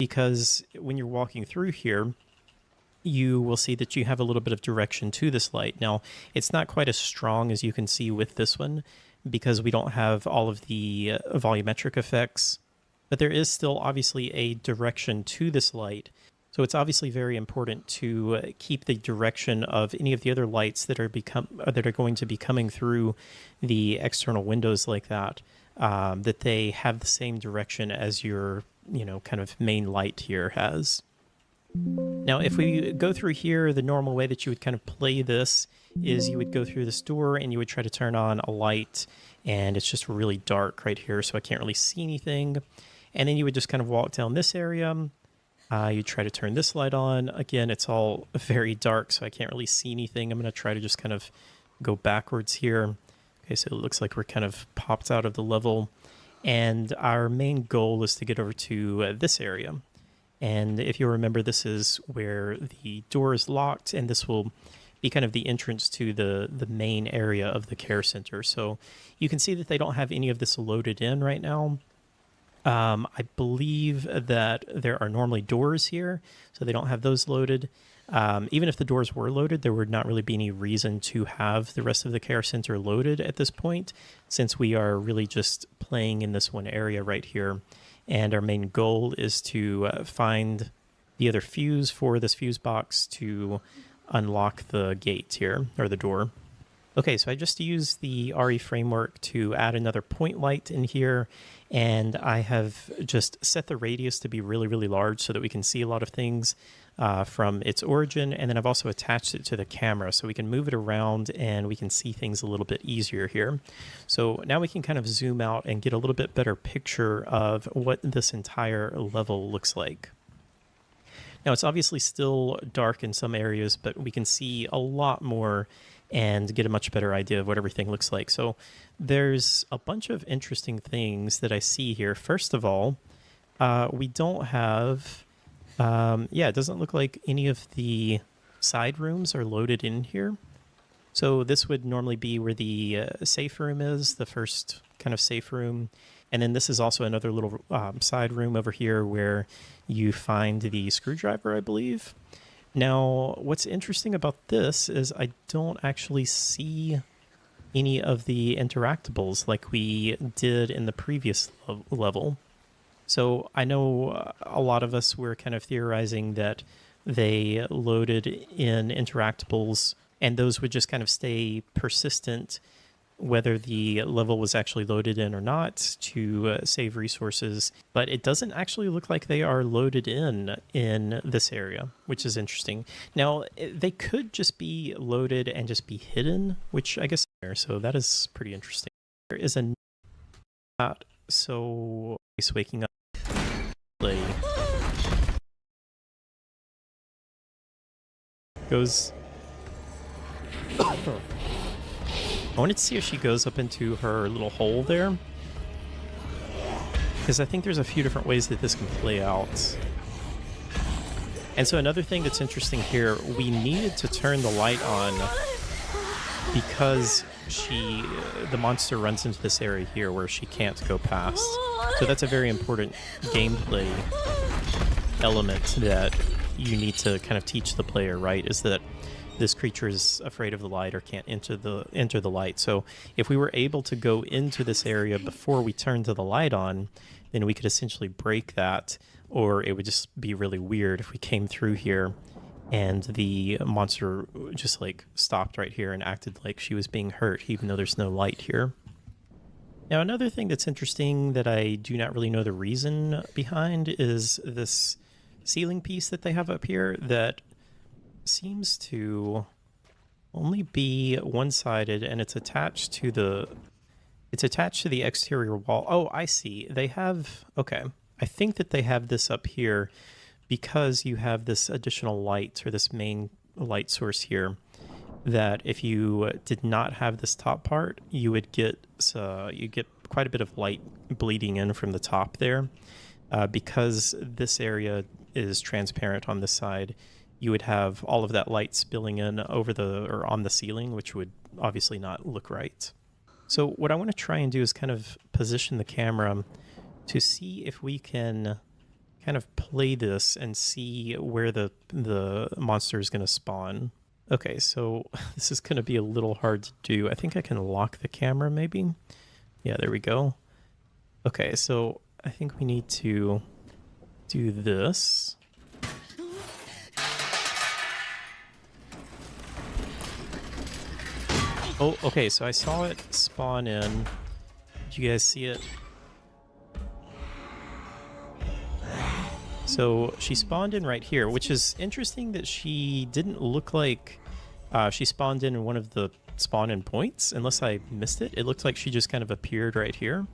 because when you're walking through here, you will see that you have a little bit of direction to this light. Now, it's not quite as strong as you can see with this one because we don't have all of the volumetric effects, but there is still obviously a direction to this light. So it's obviously very important to keep the direction of any of the other lights that are going to be coming through the external windows like that, that they have the same direction as your, kind of main light here has. Now, if we go through here, the normal way that you would kind of play this is you would go through this door and you would try to turn on a light, and it's just really dark right here, so I can't really see anything. And then you would just kind of walk down this area. You try to turn this light on. Again, it's all very dark, so I can't really see anything. I'm going to try to just kind of go backwards here. Okay, so it looks like we're kind of popped out of the level. And our main goal is to get over to this area. And if you remember, this is where the door is locked, and this will be kind of the entrance to the main area of the care center. So you can see that they don't have any of this loaded in right now. I believe that there are normally doors here, so they don't have those loaded. Even if the doors were loaded, there would not really be any reason to have the rest of the care center loaded at this point, since we are really just playing in this one area right here. And our main goal is to find the other fuse for this fuse box to unlock the gate here, or the door. Okay, so I just used the RE framework to add another point light in here, and I have just set the radius to be really, really large so that we can see a lot of things from its origin, and then I've also attached it to the camera so we can move it around and we can see things a little bit easier here. So now we can kind of zoom out and get a little bit better picture of what this entire level looks like. Now, it's obviously still dark in some areas, but we can see a lot more and get a much better idea of what everything looks like. So there's a bunch of interesting things that I see here. First of all, we don't have, it doesn't look like any of the side rooms are loaded in here. So this would normally be where the safe room is, the first kind of safe room. And then this is also another little side room over here where you find the screwdriver, I believe. Now, what's interesting about this is I don't actually see any of the interactables like we did in the previous level. So I know a lot of us were kind of theorizing that they loaded in interactables and those would just kind of stay persistent whether the level was actually loaded in or not to save resources, but it doesn't actually look like they are loaded in this area, which is interesting. Now, they could just be loaded and just be hidden, which I guess so that is pretty interesting. There is a so he's waking up goes I wanted to see if she goes up into her little hole there, because I think there's a few different ways that this can play out. And so another thing that's interesting here, we needed to turn the light on because the monster runs into this area here where she can't go past. So that's a very important gameplay element that you need to kind of teach the player, right? Is that this creature is afraid of the light or can't enter the light. So if we were able to go into this area before we turned the light on, then we could essentially break that, or it would just be really weird if we came through here and the monster just like stopped right here and acted like she was being hurt, even though there's no light here. Now, another thing that's interesting that I do not really know the reason behind is this ceiling piece that they have up here that seems to only be one-sided, and it's attached to the exterior wall. Oh, I see. They have, okay. I think that they have this up here because you have this additional light, or this main light source here, that if you did not have this top part, you would get quite a bit of light bleeding in from the top there. Because this area is transparent on this side, you would have all of that light spilling in or on the ceiling, which would obviously not look right. So what I want to try and do is kind of position the camera to see if we can kind of play this and see where the monster is going to spawn. Okay, so this is going to be a little hard to do. I think I can lock the camera maybe. Yeah, there we go. Okay, so I think we need to do this. Oh, okay, so I saw it spawn in. Did you guys see it? So she spawned in right here, which is interesting that she didn't look like she spawned in one of the spawn-in points, unless I missed it. It looked like she just kind of appeared right here.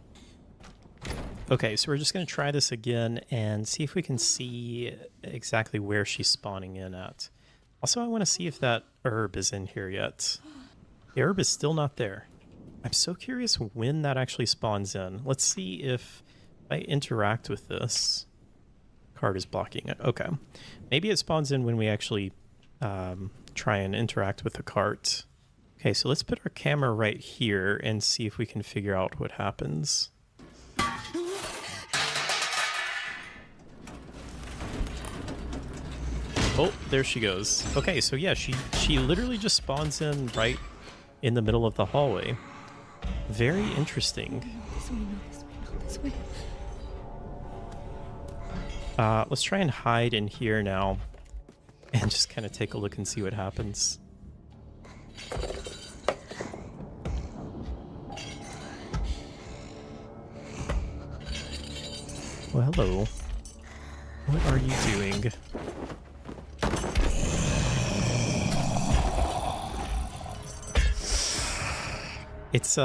Okay, so we're just going to try this again and see if we can see exactly where she's spawning in at. Also, I want to see if that herb is in here yet. The herb is still not there. I'm so curious when that actually spawns in. Let's see if I interact with this. Card is blocking it. Okay. Maybe it spawns in when we actually try and interact with the cart. Okay, so let's put our camera right here and see if we can figure out what happens. Oh, there she goes. Okay, so yeah, she literally just spawns in right in the middle of the hallway. Very interesting. This way, not this way. Let's try and hide in here now and just kind of take a look and see what happens. Well, hello. What are you doing? It's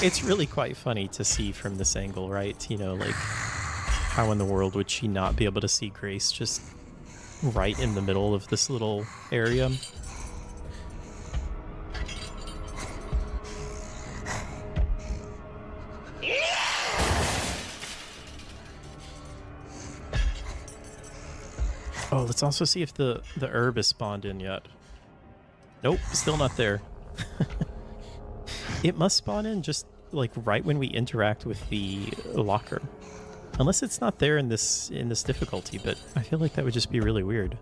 it's really quite funny to see from this angle, right? You know, like, how in the world would she not be able to see Grace just right in the middle of this little area? Oh, let's also see if the herb is spawned in yet. Nope, still not there. It must spawn in just like right when we interact with the locker. Unless it's not there in this difficulty, but I feel like that would just be really weird.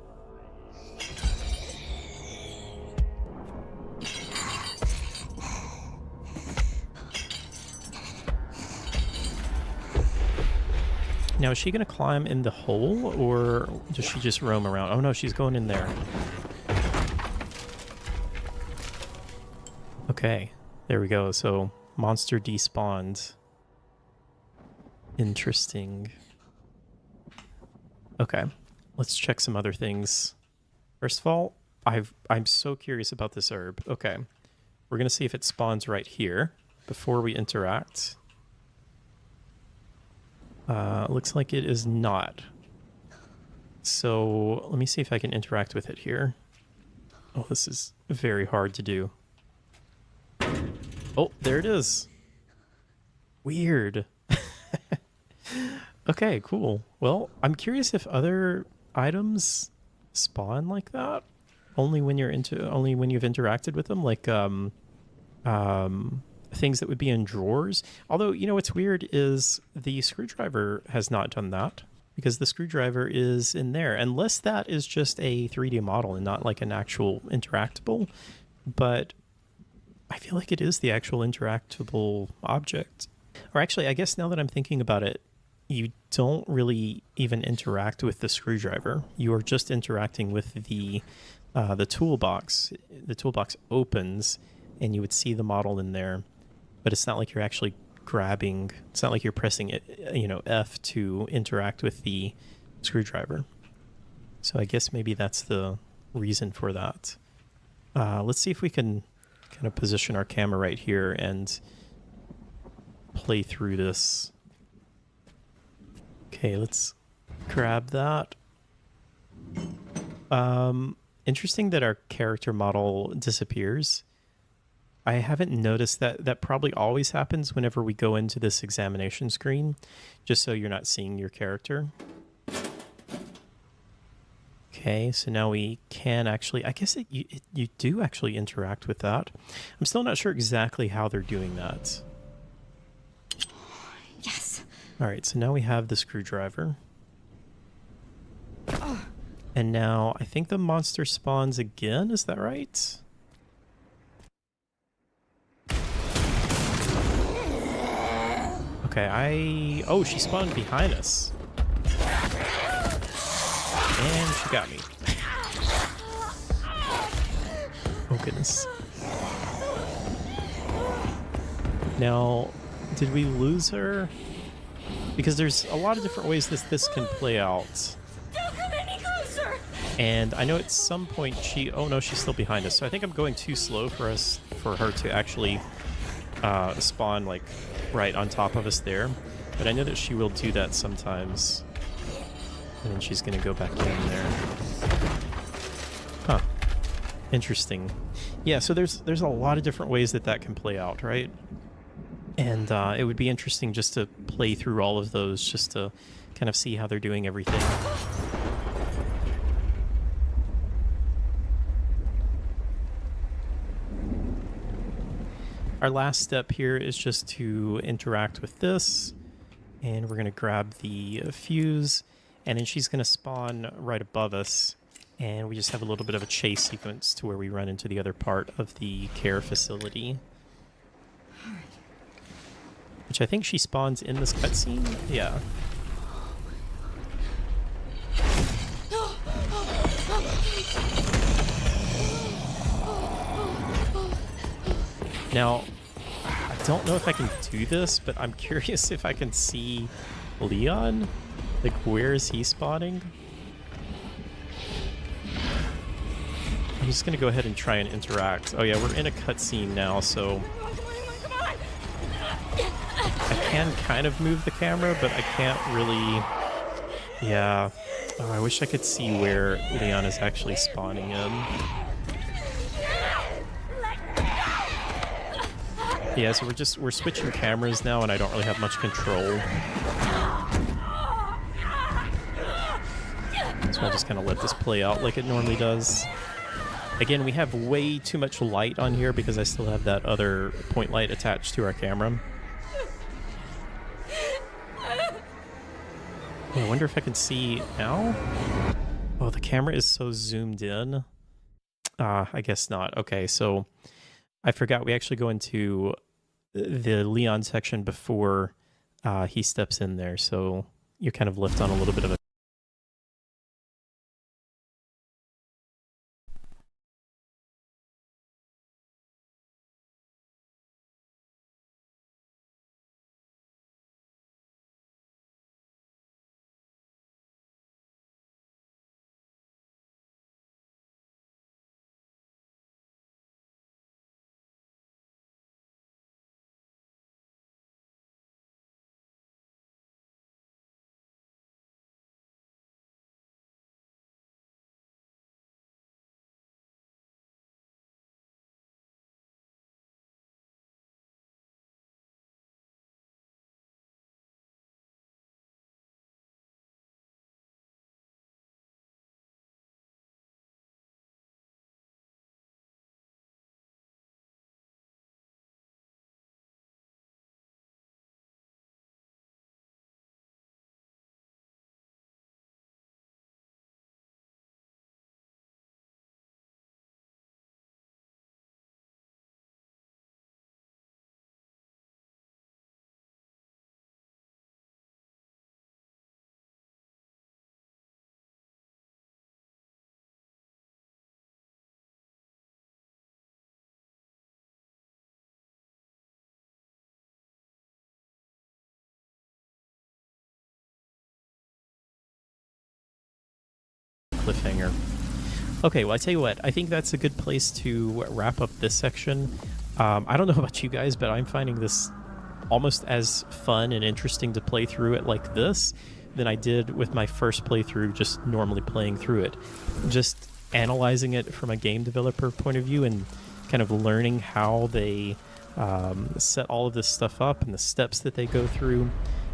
Now, is she going to climb in the hole, or does she just roam around? Oh no, she's going in there. Okay, there we go. So, monster despawned. Interesting. Okay, let's check some other things. First of all, I'm so curious about this herb. Okay, we're going to see if it spawns right here before we interact. Looks like it is not. So let me see if I can interact with it here. Oh, this is very hard to do. Oh, there it is. Weird. Okay, cool. Well, I'm curious if other items spawn like that only when you've interacted with them, like things that would be in drawers. Although, you know, what's weird is the screwdriver has not done that, because the screwdriver is in there, unless that is just a 3D model and not like an actual interactable. But I feel like it is the actual interactable object. Or actually, I guess now that I'm thinking about it, you don't really even interact with the screwdriver. You are just interacting with the toolbox. The toolbox opens and you would see the model in there, but it's not like you're actually grabbing. It's not like you're pressing it, you know, F to interact with the screwdriver. So I guess maybe that's the reason for that. Let's see if we can kind of position our camera right here and play through this. Okay, let's grab that. Interesting that our character model disappears. I haven't noticed that. That probably always happens whenever we go into this examination screen, just so you're not seeing your character. Okay, so now we can actually, I guess you do actually interact with that. I'm still not sure exactly how they're doing that. Yes. All right, so now we have the screwdriver. And now I think the monster spawns again. Is that right? Okay, oh, she spawned behind us. And she got me. Oh, goodness. Now, did we lose her? Because there's a lot of different ways this can play out. Don't come any closer! And I know at some point oh no, she's still behind us. So I think I'm going too slow for her to actually spawn like right on top of us there. But I know that she will do that sometimes. And then she's gonna go back in there. Huh. Interesting. Yeah, so there's a lot of different ways that can play out, right? And it would be interesting just to play through all of those, just to kind of see how they're doing everything. Our last step here is just to interact with this, and we're going to grab the fuse, and then she's going to spawn right above us, and we just have a little bit of a chase sequence to where we run into the other part of the care facility. Which I think she spawns in this cutscene? Yeah. Now, I don't know if I can do this, but I'm curious if I can see Leon. Like, where is he spawning? I'm just gonna go ahead and try and interact. Oh yeah, we're in a cutscene now, so I can kind of move the camera, but I can't really... Yeah. Oh, I wish I could see where Leon is actually spawning in. Yeah, so we're switching cameras now, and I don't really have much control. So I'll just kind of let this play out like it normally does. Again, we have way too much light on here because I still have that other point light attached to our camera. Oh, I wonder if I can see now? Oh, the camera is so zoomed in. I guess not. Okay, so I forgot we actually go into the Leon section before he steps in there, so you're kind of left on a little bit of a... cliffhanger. Okay, well, I tell you what, I think that's a good place to wrap up this section. I don't know about you guys, but I'm finding this almost as fun and interesting to play through it like this than I did with my first playthrough, just normally playing through it. Just analyzing it from a game developer point of view and kind of learning how they set all of this stuff up and the steps that they go through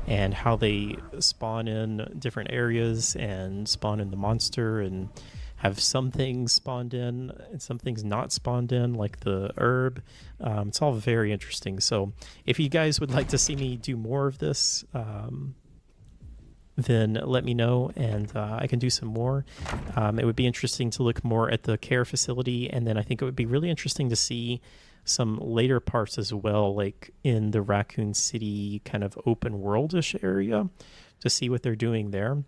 and how they spawn in different areas and spawn in the monster and have some things spawned in and some things not spawned in, like the herb. It's all very interesting. So if you guys would like to see me do more of this, then let me know, and I can do some more. It would be interesting to look more at the care facility, and then I think it would be really interesting to see some later parts as well, like in the Raccoon City kind of open worldish area, to see what they're doing there.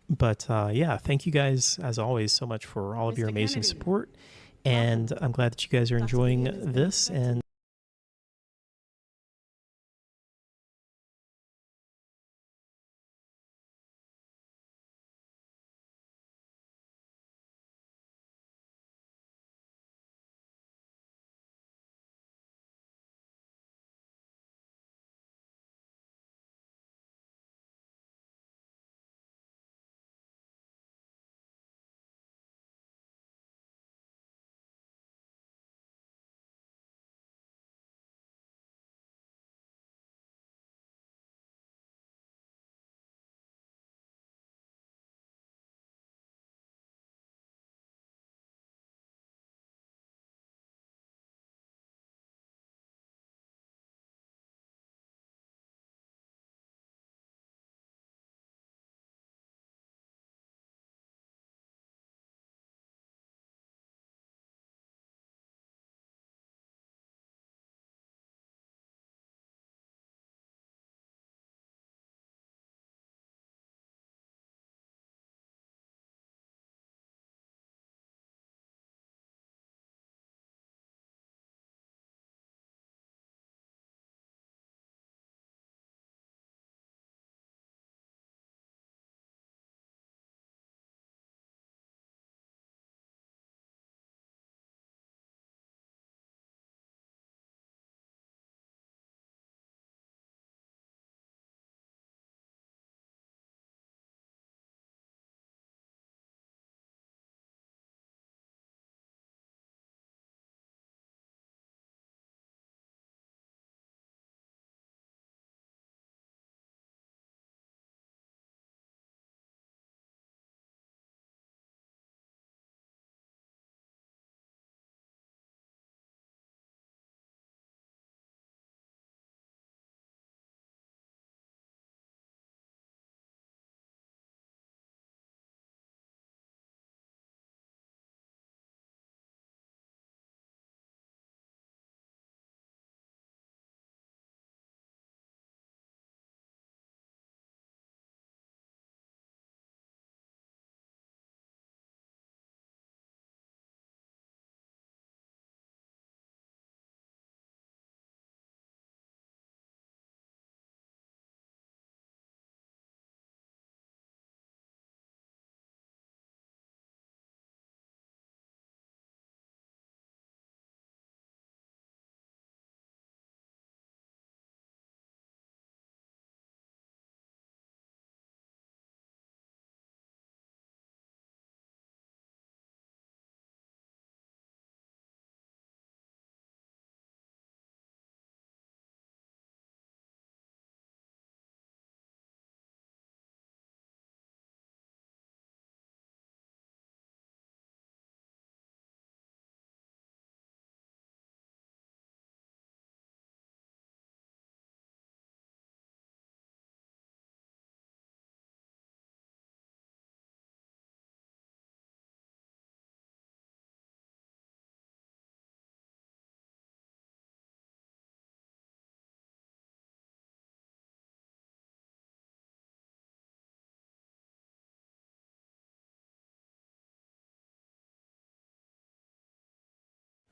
But yeah, thank you guys as always so much for all of your amazing support, and I'm glad that you guys are enjoying this. And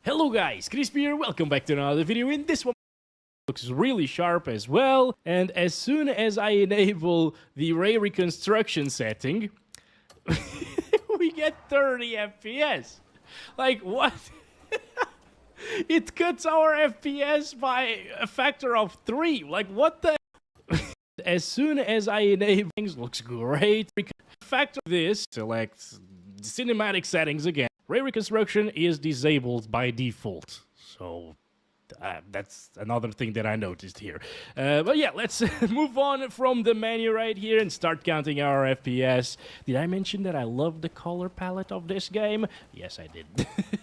Hello guys, Crispy here, welcome back to another video. In this one looks really sharp as well, and as soon as I enable the ray reconstruction setting, we get 30 FPS. Like what? It cuts our FPS by a factor of 3. Like what the? As soon as I enable things, looks great. Factor this, select cinematic settings again. Ray reconstruction is disabled by default, so That's another thing that I noticed here. But yeah, let's move on from the menu right here and start counting our FPS. Did I mention that I love the color palette of this game? Yes, I did.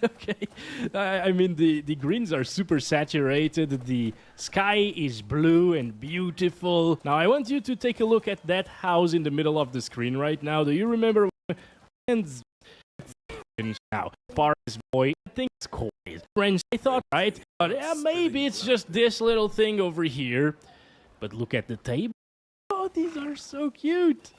Okay. I mean, the greens are super saturated. The sky is blue and beautiful. Now, I want you to take a look at that house in the middle of the screen right now. Do you remember when now, Paris boy, I think it's cool. French, I thought, right? But yeah, maybe it's just this little thing over here. But look at the table. Oh, these are so cute.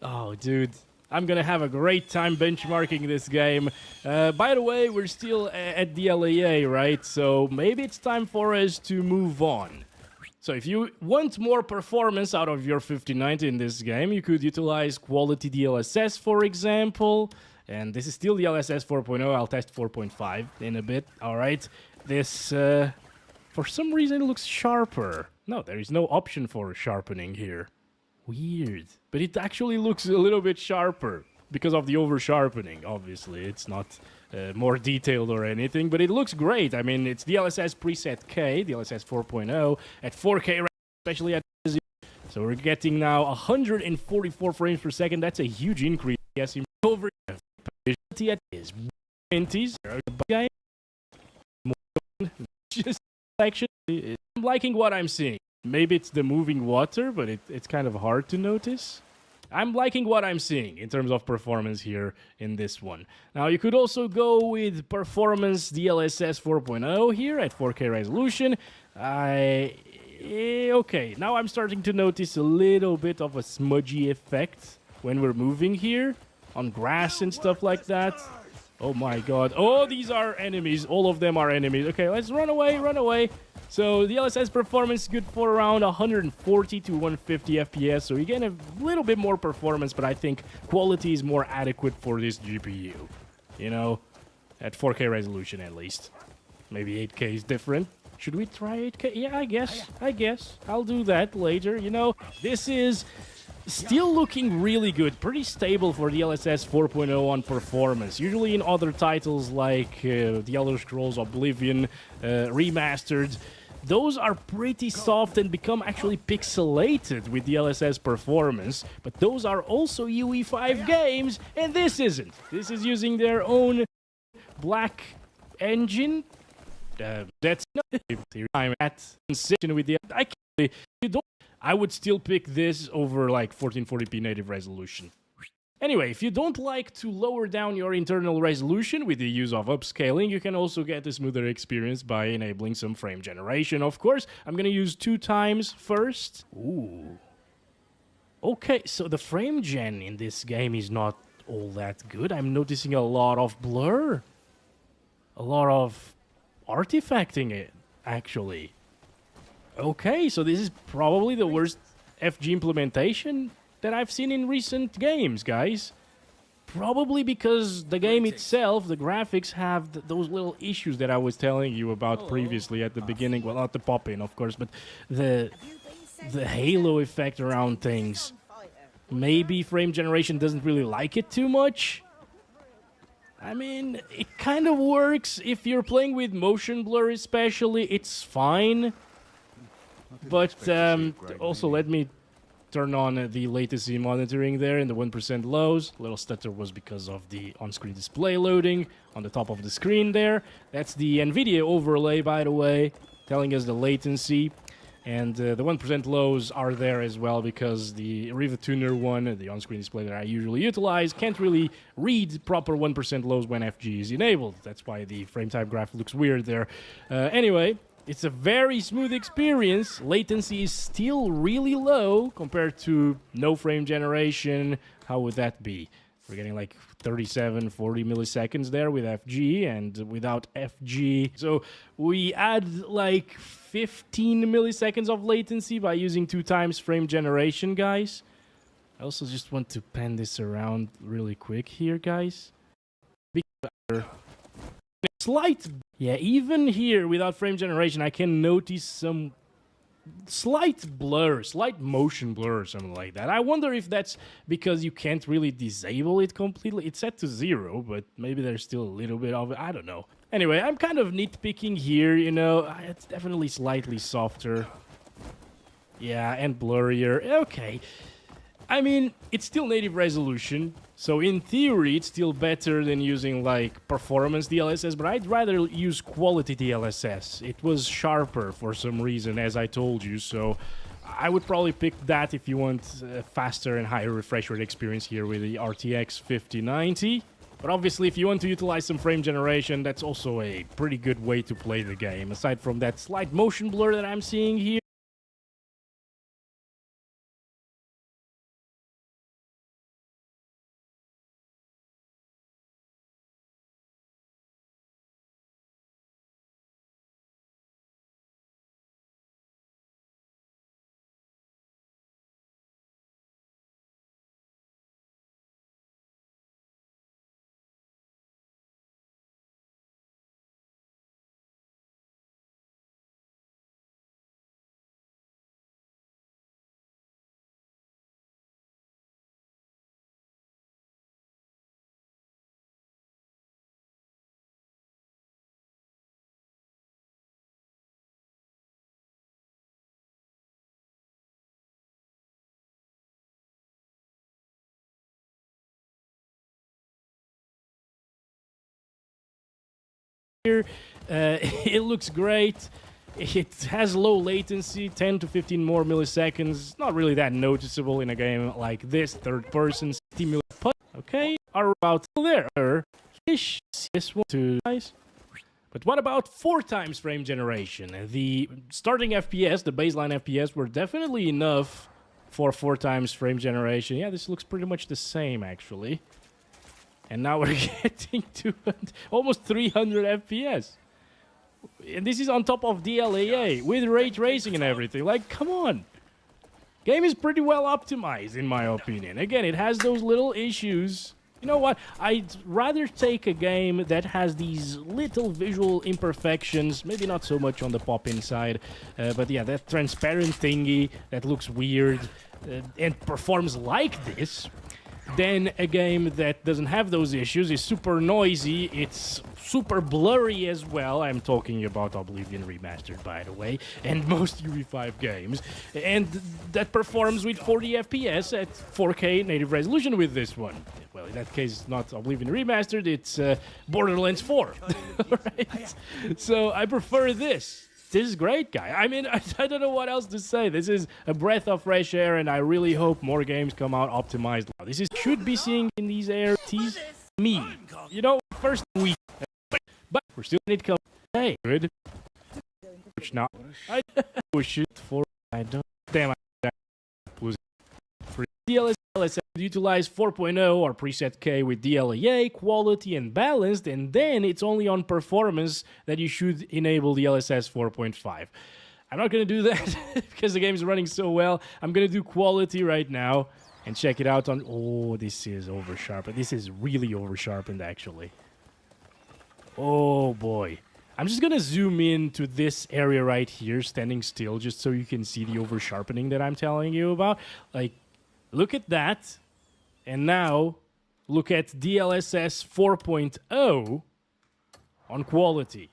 Oh, dude. I'm gonna have a great time benchmarking this game. By the way, we're still at the LAA, right? So maybe it's time for us to move on. So if you want more performance out of your 5090 in this game, you could utilize quality DLSS, for example. And this is still the DLSS 4.0. I'll test 4.5 in a bit. All right. This, for some reason, it looks sharper. No, there is no option for sharpening here. Weird. But it actually looks a little bit sharper because of the over-sharpening, obviously. It's not more detailed or anything, but it looks great. I mean, it's DLSS preset K, DLSS 4.0, at 4K, especially at... So we're getting now 144 frames per second. That's a huge increase. Yes, over... It is 20s. Just action. I'm liking what I'm seeing. Maybe it's the moving water, but it's kind of hard to notice. I'm liking what I'm seeing in terms of performance here in this one. Now, you could also go with performance DLSS 4.0 here at 4K resolution. Okay, now I'm starting to notice a little bit of a smudgy effect when we're moving here on grass and stuff like that. Oh my god. Oh, these are enemies. All of them are enemies. Okay, let's run away, run away. So the DLSS performance is good for around 140 to 150 FPS. So you get a little bit more performance, but I think quality is more adequate for this GPU. You know, at 4K resolution at least. Maybe 8K is different. Should we try 8K? Yeah, I guess. I'll do that later. You know, this is... still looking really good, pretty stable for DLSS 4.0 on performance. Usually in other titles like The Elder Scrolls Oblivion Remastered, those are pretty soft and become actually pixelated with DLSS performance, but those are also UE5 games, and this isn't. This is using their own black engine. That's not I'm at with the I would still pick this over like 1440p native resolution. Anyway, if you don't like to lower down your internal resolution with the use of upscaling, you can also get a smoother experience by enabling some frame generation, of course. I'm gonna use 2 times first. Ooh. Okay, so the frame gen in this game is not all that good. I'm noticing a lot of blur. A lot of artifacting, actually. Okay, so this is probably the worst FG implementation that I've seen in recent games, guys. Probably because the game itself, the graphics have those little issues that I was telling you about previously at the beginning. Well, not the pop-in, of course, but the halo effect around things. Maybe frame generation doesn't really like it too much. I mean, it kind of works if you're playing with motion blur especially. It's fine. But also let me turn on the latency monitoring there in the 1% lows. Little stutter was because of the on-screen display loading on the top of the screen there. That's the NVIDIA overlay, by the way, telling us the latency. And the 1% lows are there as well because the Riva Tuner one, the on-screen display that I usually utilize, can't really read proper 1% lows when FG is enabled. That's why the frame type graph looks weird there. Anyway, it's a very smooth experience. Latency is still really low compared to no frame generation. How would that be? We're getting like 37, 40 milliseconds there with FG and without FG. So we add like 15 milliseconds of latency by using 2 times frame generation, guys. I also just want to pan this around really quick here, guys. Slight. Yeah, even here without frame generation, I can notice some slight blur, slight motion blur or something like that. I wonder if that's because you can't really disable it completely. It's set to 0, but maybe there's still a little bit of it. I don't know. Anyway, I'm kind of nitpicking here, you know. It's definitely slightly softer. Yeah, and blurrier. Okay. I mean, it's still native resolution, so in theory, it's still better than using, like, performance DLSS, but I'd rather use quality DLSS. It was sharper for some reason, as I told you, so I would probably pick that if you want a faster and higher refresh rate experience here with the RTX 5090. But obviously, if you want to utilize some frame generation, that's also a pretty good way to play the game. Aside from that slight motion blur that I'm seeing here, it looks great. It has low latency, 10 to 15 more milliseconds. Not really that noticeable in a game like this. Third person stimulate. Okay, are about there. Ish. This one too nice. But what about 4 times frame generation? The starting FPS, the baseline FPS, were definitely enough for 4 times frame generation. Yeah, this looks pretty much the same actually. And now we're getting to almost 300 FPS. And this is on top of DLAA with ray tracing and everything. Like, come on. Game is pretty well optimized, in my opinion. Again, it has those little issues. You know what? I'd rather take a game that has these little visual imperfections, maybe not so much on the pop-in side, but yeah, that transparent thingy that looks weird and performs like this, than a game that doesn't have those issues, is super noisy, it's super blurry as well. I'm talking about Oblivion Remastered, by the way, and most UE5 games, and that performs with 40 FPS at 4K native resolution with this one. Well, in that case, it's not Oblivion Remastered, it's Borderlands 4. Right? So I prefer this. This is great, guy. I mean, I don't know what else to say. This is a breath of fresh air, and I really hope more games come out optimized. This is should be seeing in these areas. Me, you know, first week, but we're still need to come. Hey, good. Which now I push it for. I don't. Damn, I was free. DLSS utilize 4.0 or preset K with DLAA, quality and balanced, and then it's only on performance that you should enable DLSS 4.5. I'm not going to do that because the game is running so well. I'm going to do quality right now and check it out on... Oh, this is over-sharpened. This is really over-sharpened, actually. Oh, boy. I'm just going to zoom in to this area right here, standing still, just so you can see the over-sharpening that I'm telling you about. Like, look at that, and now look at DLSS 4.0 on quality.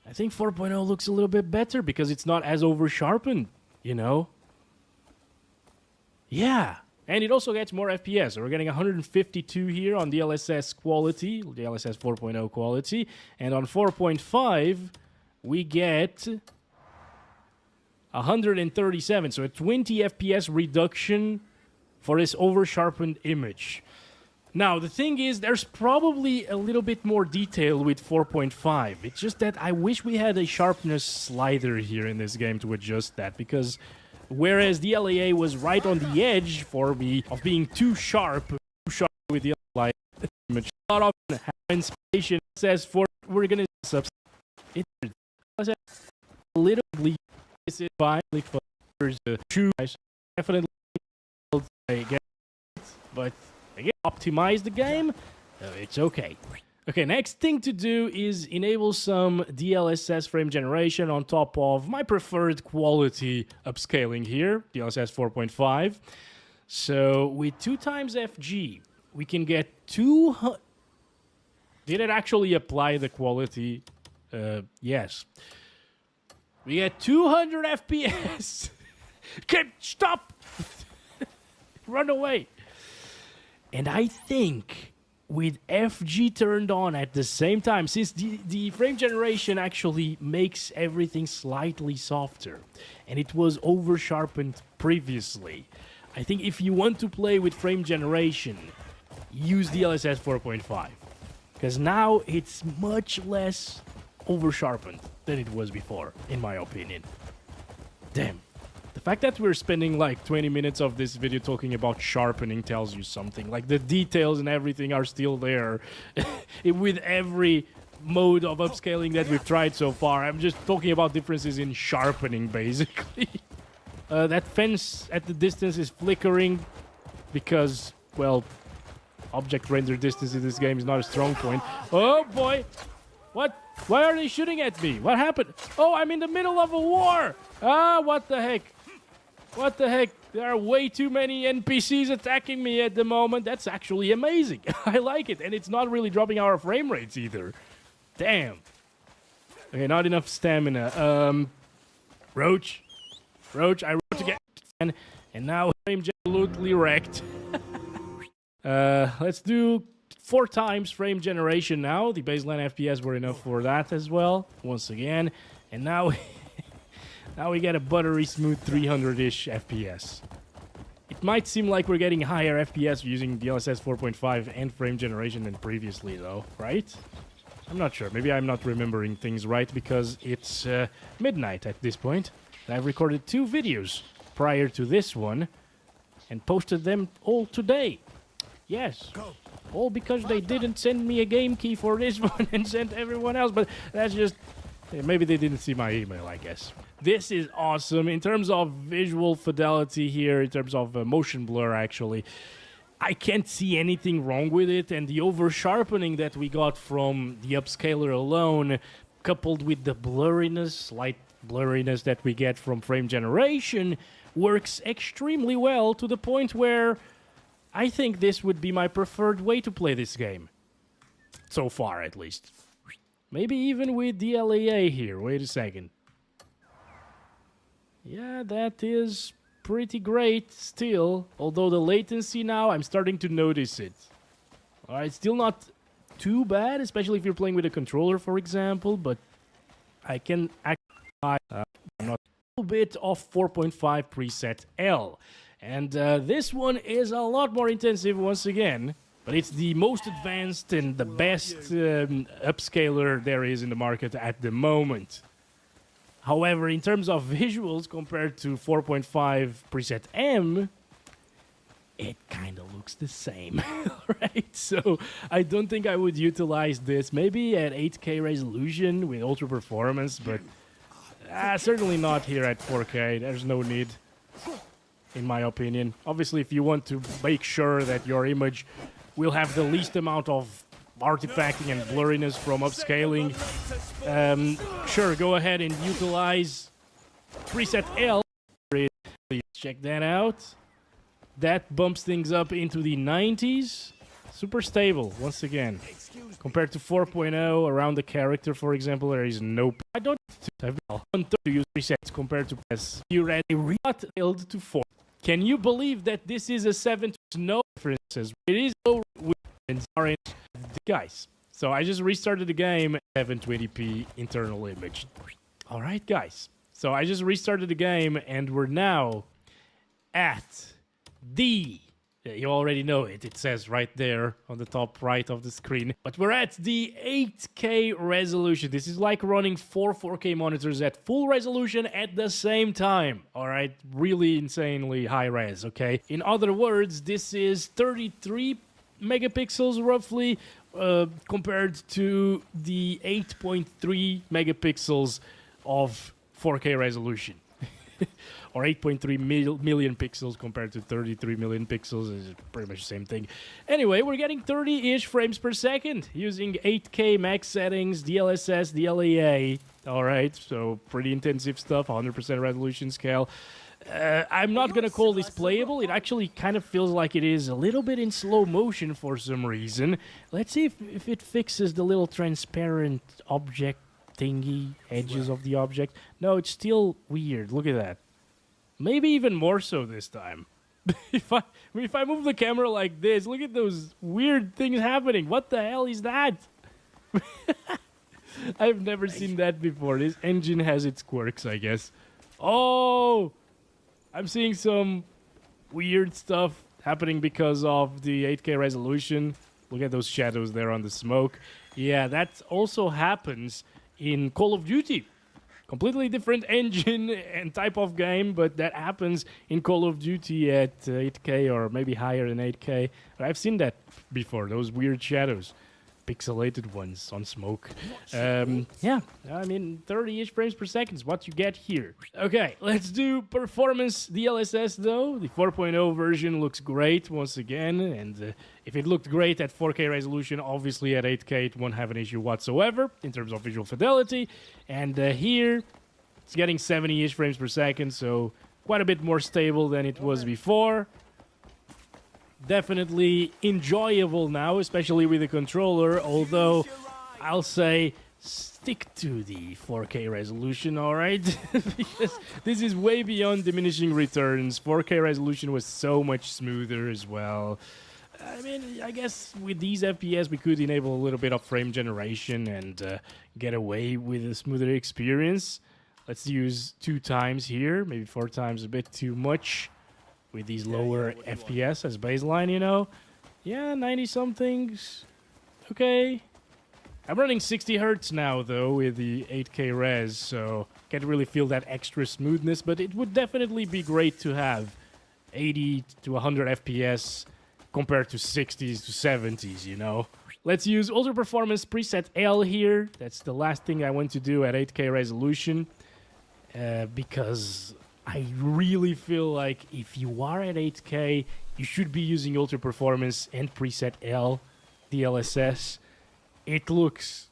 I think 4.0 looks a little bit better because it's not as over-sharpened, you know? Yeah, and it also gets more FPS. So we're getting 152 here on DLSS quality, DLSS 4.0 quality, and on 4.5 we get 137, so a 20 FPS reduction for this over-sharpened image. Now, the thing is, there's probably a little bit more detail with 4.5. It's just that I wish we had a sharpness slider here in this game to adjust that, because whereas the LAA was right on the edge for me of being too sharp with the light image, a lot of inspiration says for we're gonna substitute it a little bit. This is finally for the shoe. Definitely. Again, but again, optimize the game. It's okay. Okay, next thing to do is enable some DLSS frame generation on top of my preferred quality upscaling here, DLSS 4.5. So with 2 times FG, we can get 200... Did it actually apply the quality? Yes. We get 200 FPS. Stop! Run away. And I think with FG turned on at the same time, since the frame generation actually makes everything slightly softer, and it was over sharpened previously, I think if you want to play with frame generation, use DLSS 4.5. Because now it's much less over sharpened than it was before, in my opinion. Damn. The fact that we're spending like 20 minutes of this video talking about sharpening tells you something. Like the details and everything are still there with every mode of upscaling that we've tried so far. I'm just talking about differences in sharpening, basically. That fence at the distance is flickering because, well, object render distance in this game is not a strong point. Oh boy! What? Why are they shooting at me? What happened? Oh, I'm in the middle of a war! Ah, what the heck? What the heck? There are way too many NPCs attacking me at the moment. That's actually amazing. I like it. And it's not really dropping our frame rates either. Damn. Okay, not enough stamina. Roach. Roach, I wrote again. And now I'm absolutely wrecked. Let's do 4 times frame generation now. The baseline FPS were enough for that as well. Once again. And now... Now we get a buttery smooth 300-ish FPS. It might seem like we're getting higher FPS using DLSS 4.5 and frame generation than previously though, right? I'm not sure. Maybe I'm not remembering things right because it's midnight at this point. I've recorded 2 videos prior to this one and posted them all today. Yes. All because they didn't send me a game key for this one and sent everyone else, but that's just... Maybe they didn't see my email, I guess. This is awesome. In terms of visual fidelity here, in terms of motion blur, actually, I can't see anything wrong with it. And the over-sharpening that we got from the upscaler alone, coupled with the blurriness, slight blurriness that we get from frame generation, works extremely well to the point where I think this would be my preferred way to play this game. So far, at least. Maybe even with DLAA here. Wait a second. Yeah, that is pretty great still. Although the latency now, I'm starting to notice it. Alright, still not too bad, especially if you're playing with a controller, for example. But I can actually not a bit of 4.5 preset L. And this one is a lot more intensive once again. But it's the most advanced and the best upscaler there is in the market at the moment. However, in terms of visuals compared to 4.5 preset M, it kind of looks the same, right? So I don't think I would utilize this. Maybe at 8K resolution with ultra performance, but certainly not here at 4K. There's no need, in my opinion. Obviously, if you want to make sure that your image will have the least amount of artifacting and blurriness from upscaling, sure, go ahead and utilize preset L. Check that out. That bumps things up into the 90s. Super stable, once again. Compared to 4.0, around the character, for example, there is no... I don't have to use presets compared to S. You read a re-tailed to 4. Can you believe that this is a 7 to no differences? It is no orange, guys. So I just restarted the game, 720p internal image. All right, guys. So I just restarted the game, and we're now at the... You already know it. It says right there on the top right of the screen. But we're at the 8K resolution. This is like running 4K monitors at full resolution at the same time. All right? Really insanely high res, okay? In other words, this is 33 megapixels roughly compared to the 8.3 megapixels of 4K resolution. or 8.3 million pixels compared to 33 million pixels is pretty much the same thing. Anyway, we're getting 30-ish frames per second using 8K max settings, DLSS, DLEA. All right, so pretty intensive stuff, 100% resolution scale. I'm not going to call this playable. It actually kind of feels like it is a little bit in slow motion for some reason. Let's see if it fixes the little transparent object thingy, edges of the object. No, it's still weird. Look at that. Maybe even more so this time. if I move the camera like this, look at those weird things happening. What the hell is that? I've never seen that before. This engine has its quirks, I guess. Oh! I'm seeing some weird stuff happening because of the 8K resolution. Look at those shadows there on the smoke. Yeah, that also happens in Call of Duty. Completely different engine and type of game, but that happens in Call of Duty at 8K or maybe higher than 8K. But I've seen that before, those weird shadows. Pixelated ones on smoke. Yeah, I mean, 30-ish frames per second is what you get here. Okay, let's do performance DLSS though. The 4.0 version looks great once again, and if it looked great at 4K resolution, obviously at 8K it won't have an issue whatsoever in terms of visual fidelity. And here, it's getting 70-ish frames per second, so quite a bit more stable than it was before. Definitely enjoyable now, especially with the controller, although I'll say stick to the 4K resolution, alright? Because this is way beyond diminishing returns. 4K resolution was so much smoother as well. I mean, I guess with these FPS we could enable a little bit of frame generation and get away with a smoother experience. Let's use 2 times here, maybe 4 times a bit too much. With these lower FPS as baseline, you know? Yeah, 90-somethings. Okay. I'm running 60 hertz now, though, with the 8K res, so can't really feel that extra smoothness, but it would definitely be great to have 80 to 100 FPS compared to 60s to 70s, you know? Let's use Ultra Performance Preset L here. That's the last thing I want to do at 8K resolution, because I really feel like if you are at 8K, you should be using Ultra Performance and Preset L, DLSS. It looks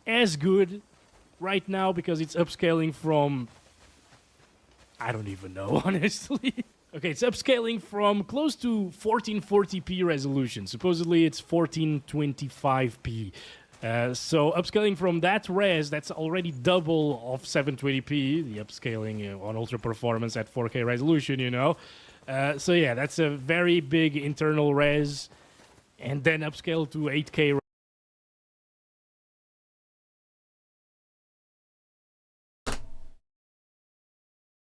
as good right now because it's upscaling from... I don't even know, honestly. Okay, it's upscaling from close to 1440p resolution. Supposedly it's 1425p. So upscaling from that res, that's already double of 720p, the upscaling on Ultra Performance at 4K resolution, you know. So yeah, that's a very big internal res, and then upscale to 8K